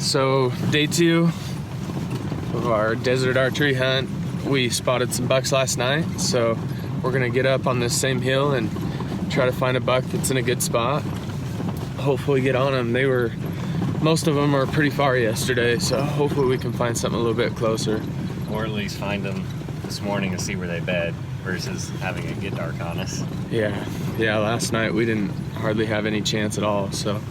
So day 2 of our desert archery hunt. We spotted some bucks last night, so we're gonna get up on this same hill and try to find a buck that's in a good spot. Hopefully get on them. Most of them were pretty far yesterday, so hopefully we can find something a little bit closer. Or at least find them this morning and see where they bed versus having it get dark on us. Yeah, last night we didn't hardly have any chance at all, so.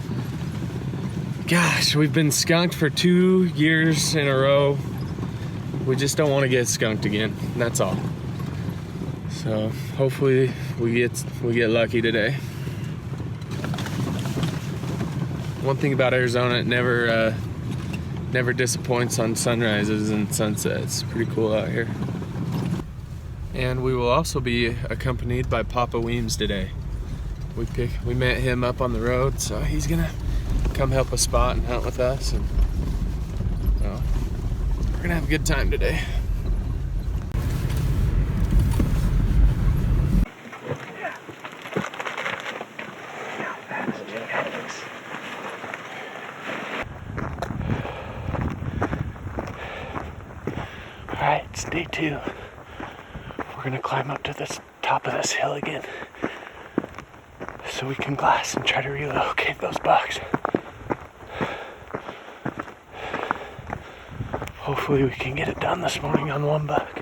Gosh, we've been skunked for 2 years in a row. We just don't want to get skunked again, that's all. So hopefully we get lucky today. One thing about Arizona, it never disappoints on sunrises and sunsets. Pretty cool out here. And we will also be accompanied by Papa Weems today. We met him up on the road, so he's gonna come help us spot and hunt with us, and well, we're gonna have a good time today. Alright, it's day 2. We're gonna climb up to the top of this hill again so we can glass and try to relocate those bucks. Hopefully we can get it done this morning on one buck.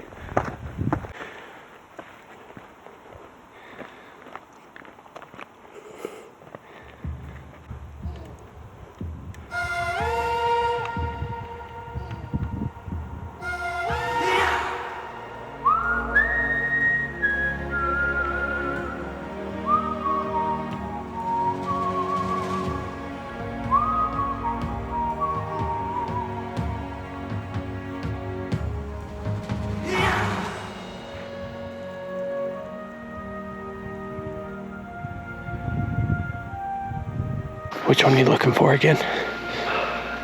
Which one are you looking for again?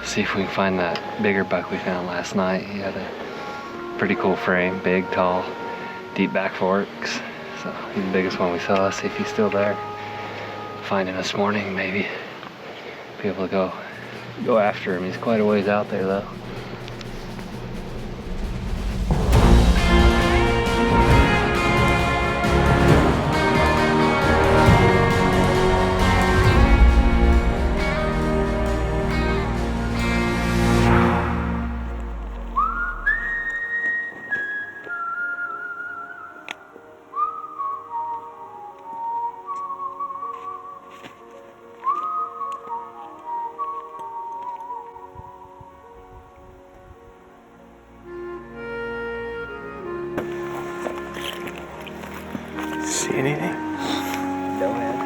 See if we can find that bigger buck we found last night. He had a pretty cool frame, big, tall, deep back forks. So he's the biggest one we saw. See if he's still there. Find him this morning, maybe be able to go after him. He's quite a ways out there though. See anything? Go ahead.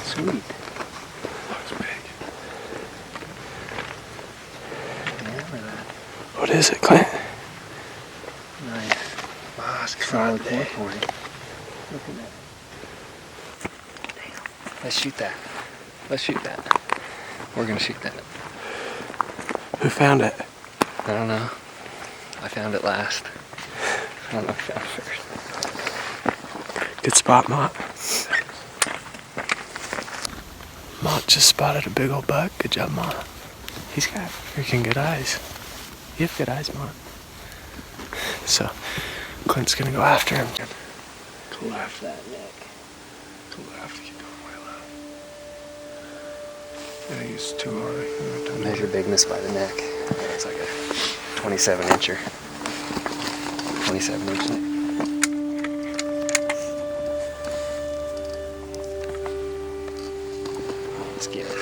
Sweet. Looks big. What is it, Clint? Nice. Wow, it's solid day. Look at that. Damn. Let's shoot that. We're gonna shoot that. Who found it? I don't know. I found it last. I don't know if I found it first. Good spot, Mott. Mott just spotted a big old buck. Good job, Mott. He's got freaking good eyes. You have good eyes, Mott. So, Clint's gonna go after him. Collapse that neck. Left, keep going way left. Yeah, he's too hard. Measure bigness by the neck. It's like a 27 incher. 27-inch neck. Let's get it.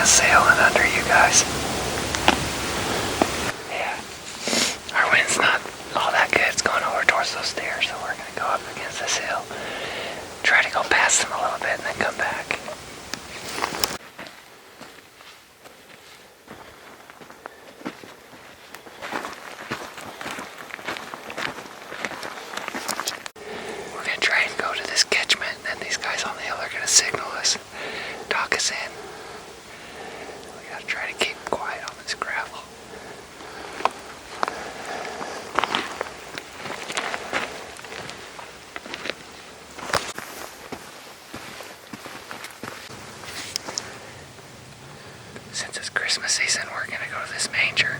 Sail and under you guys. Yeah. Our wind's not all that good. It's going over towards those stairs, so we're going to go up against this hill. Try to go past them a little bit and then come back. We're going to try and go to this catchment, and these guys on the hill are going to signal us, dock us in. Try to keep quiet on this gravel. Since it's Christmas season, we're going to go to this manger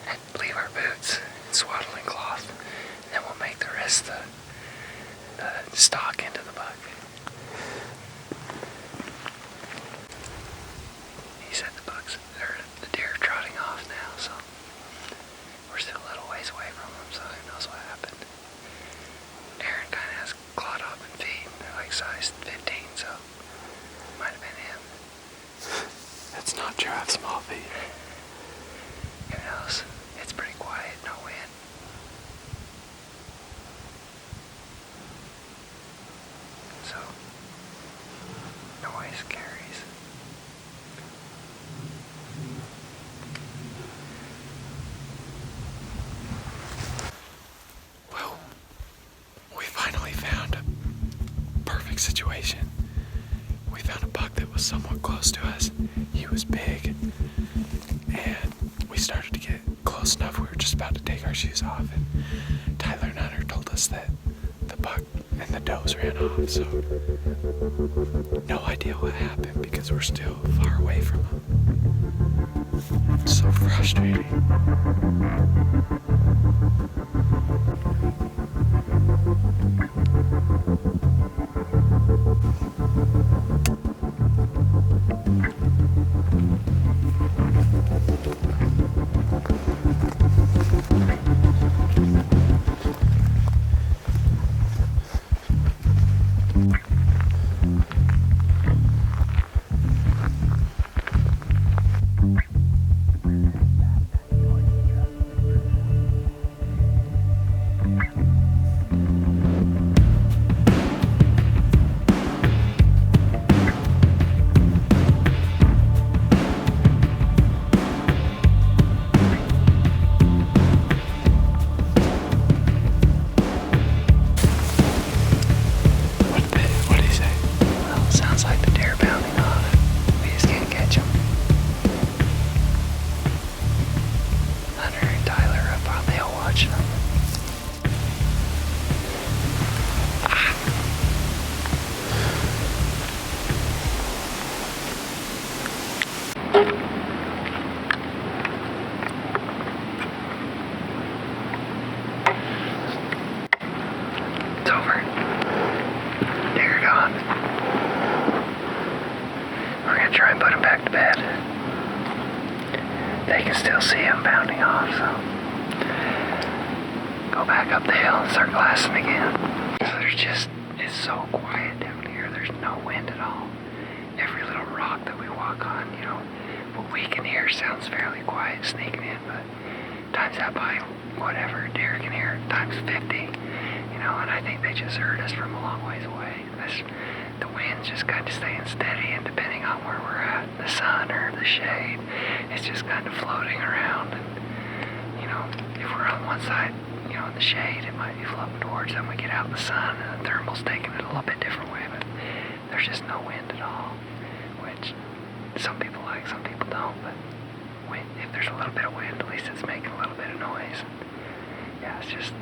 and leave our boots in swaddling cloth. And then we'll make the rest of the stock into the buck. The deer are trotting off now, so we're still a little ways away from them, so who knows what happened. Aaron kind of has clawed off and feet. They're like size 15, so it might have been him. That's not true, I have small feet. Who knows? It's pretty quiet, no wind. So, noise carries. Situation. We found a buck that was somewhat close to us. He was big, and we started to get close enough. We were just about to take our shoes off, and Tyler and Hunter told us that the buck and the does ran off. So no idea what happened because we're still far away from them. It's so frustrating. up the hill and start glassing again. It's so quiet down here. There's no wind at all. Every little rock that we walk on, what we can hear sounds fairly quiet sneaking in, but times that by whatever, deer can hear it times 50, and I think they just heard us from a long ways away. The wind's just kind of staying steady, and depending on where we're at, the sun or the shade, it's just kind of floating around. And, if we're on one side, in the shade, it might be floating towards them. We get out in the sun, and the thermal's taking it a little bit different way, but there's just no wind at all, which some people like, some people don't, but if there's a little bit of wind, at least it's making a little bit of noise. Yeah, it's just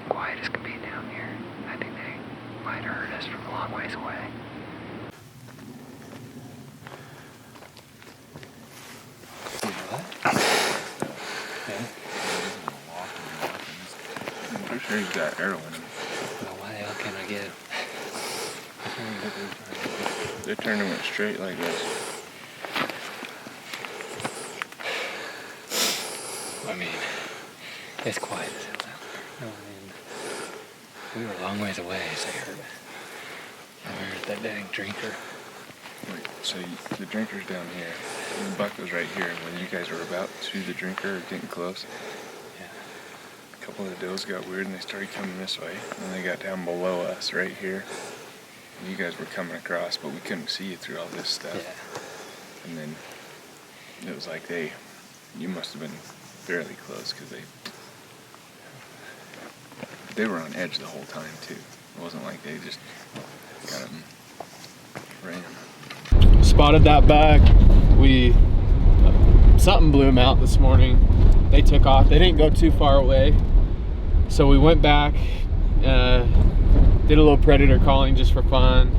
quiet as can be down here. I think they might have heard us from a long ways away. I'm pretty sure he's got arrow in him. Well, why the hell can I get him? They turned him straight like this. I mean, it's quiet as hell out there. We were a long ways away, so I heard that dang drinker. Wait, so the drinker's down here, and the buck was right here. When you guys were about to the drinker or getting close, a couple of the does got weird and they started coming this way, and they got down below us right here. And you guys were coming across, but we couldn't see you through all this stuff. Yeah. And then it was like you must have been fairly close, because they were on edge the whole time too. It wasn't like they just got them random. Spotted that buck. Something blew them out this morning. They took off. They didn't go too far away, so we went back, did a little predator calling just for fun,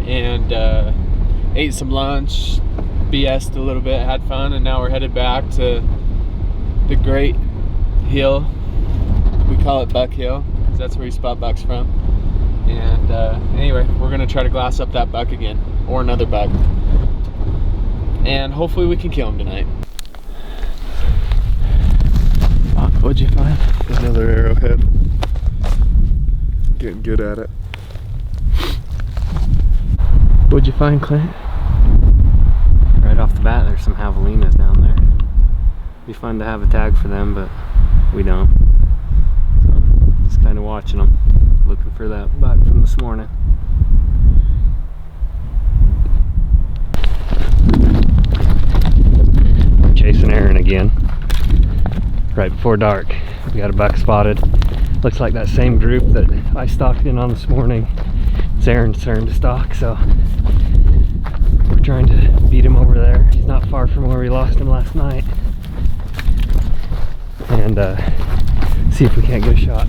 and ate some lunch, BS'd a little bit, had fun, and now we're headed back to the Great Hill. We call it Buck Hill because that's where you spot bucks from. And anyway, we're gonna try to glass up that buck again, or another buck, and hopefully we can kill him tonight. What'd you find? Another arrowhead. Getting good at it. What'd you find, Clint? Right off the bat, there's some javelinas down there. Be fun to have a tag for them, but we don't. So, just kind of watching them, looking for that buck from this morning. We're chasing Aaron again. Right before dark, we got a buck spotted. Looks like that same group that I stalked in on this morning. It's Aaron's turn to stalk, so we're trying to beat him over there. He's not far from where we lost him last night. And see if we can't get a shot.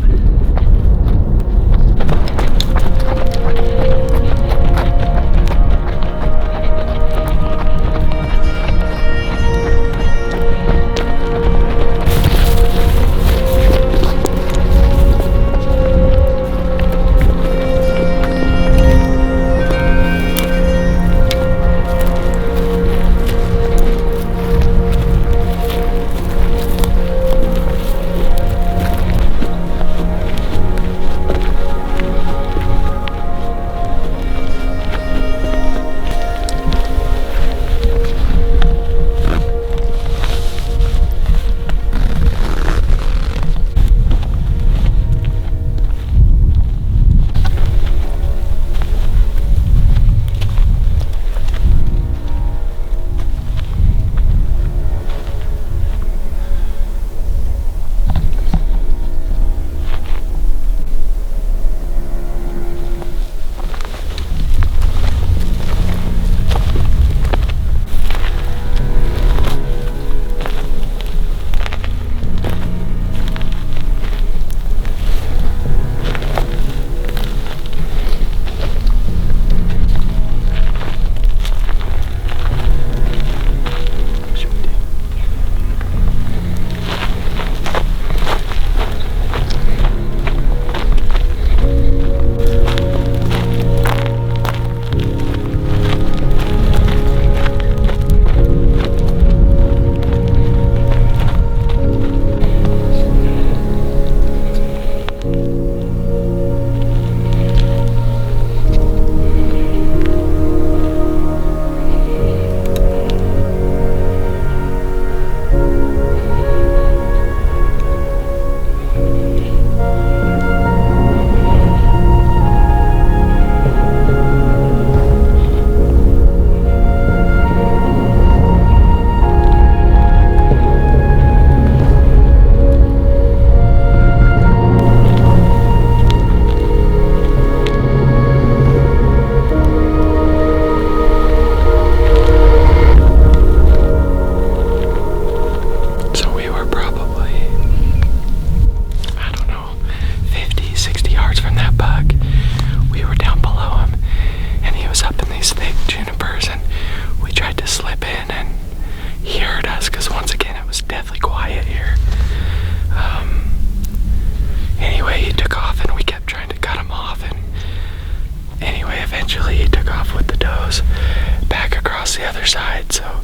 other side, so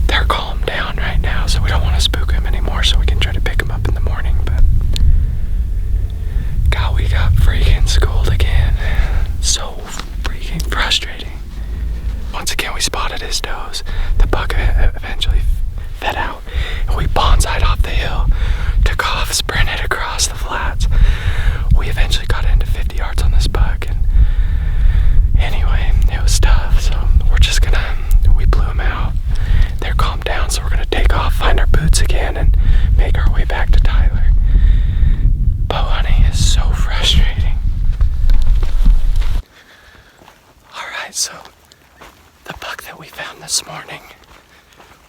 they're calmed down right now, so we don't want to spook them anymore, so we can try to pick them up in the morning. But God, we got freaking schooled again. So freaking frustrating. Once again, we spotted his does. The buck eventually fed out, and we bonsai'd off the hill, took off, sprinted across the flats. We eventually got into 50 yards on this buck, and anyway, it was tough, so we blew him out. They're calmed down, so we're gonna take off, find our boots again, and make our way back to Tyler. Bow hunting is so frustrating. Alright, so the buck that we found this morning,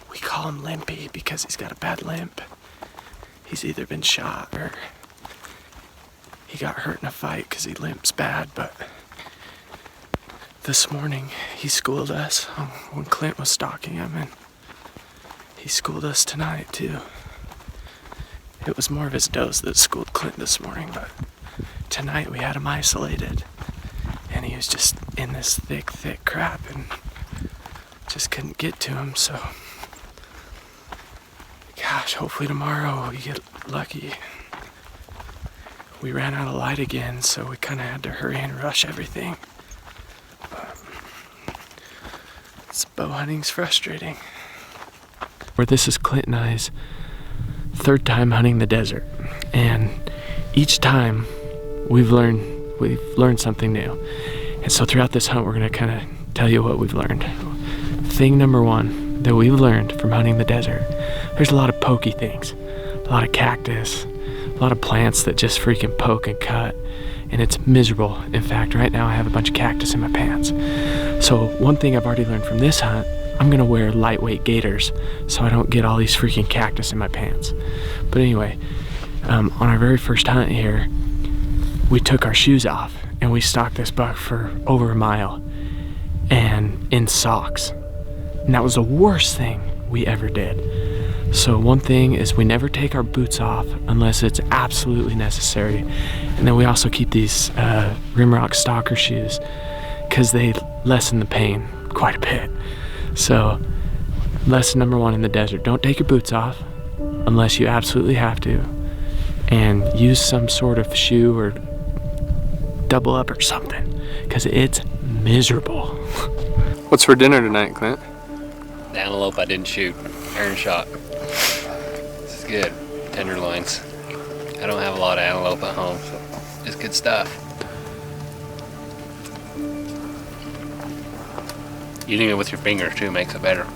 we call him Limpy because he's got a bad limp. He's either been shot or he got hurt in a fight because he limps bad, but this morning he schooled us when Clint was stalking him, and he schooled us tonight too. It was more of his does that schooled Clint this morning, but tonight we had him isolated, and he was just in this thick crap and just couldn't get to him. So gosh, hopefully tomorrow we get lucky. We ran out of light again, so we kind of had to hurry and rush everything. Bow hunting's frustrating. This is Clint and I's third time hunting the desert, and each time we've learned something new. And so throughout this hunt, we're gonna kind of tell you what we've learned. Thing number one that we've learned from hunting the desert: there's a lot of pokey things, a lot of cactus, a lot of plants that just freaking poke and cut, and it's miserable. In fact, right now I have a bunch of cactus in my pants. So one thing I've already learned from this hunt, I'm gonna wear lightweight gaiters so I don't get all these freaking cactus in my pants. But anyway, on our very first hunt here, we took our shoes off and we stalked this buck for over a mile and in socks. And that was the worst thing we ever did. So one thing is we never take our boots off unless it's absolutely necessary. And then we also keep these Rimrock Stalker shoes because they lessen the pain quite a bit. So lesson number one in the desert: don't take your boots off unless you absolutely have to, and use some sort of shoe or double up or something, because it's miserable. What's for dinner tonight, Clint? The antelope I didn't shoot. Aaron shot. This is good. Tenderloins. I don't have a lot of antelope at home, so it's good stuff. Eating it with your fingers too makes it better.